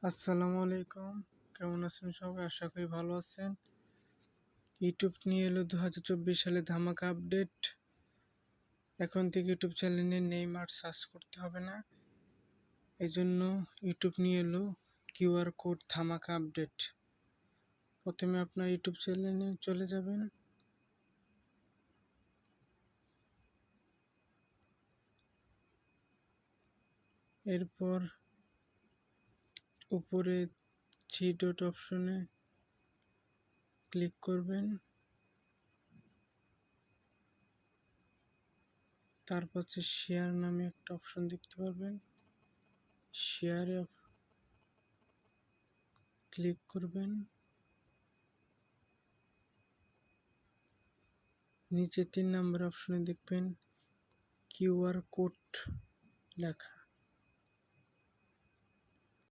আসসালামু আলাইকুম। কেমন আছেন সবাই? আশা করি ভালো আছেন। ইউটিউব নিয়ে এলো 2024 সালে ধামাকা আপডেট। এখন থেকে ইউটিউব চ্যানেলে নেইমার সার্চ করতে হবে না। এজন্য ইউটিউব নিয়ে এলো কিউআর কোড ধামাকা আপডেট। প্রথমে আপনার ইউটিউব চ্যানেলে চলে যাবেন। এরপর উপরে 3 ডট অপশনে ক্লিক করবেন। তারপর শেয়ার নামে একটা অপশন দেখতে পারবেন। শেয়ারে ক্লিক করবেন। নিচে 3 নম্বর অপশনে দেখবেন কিউআর কোড লেখা।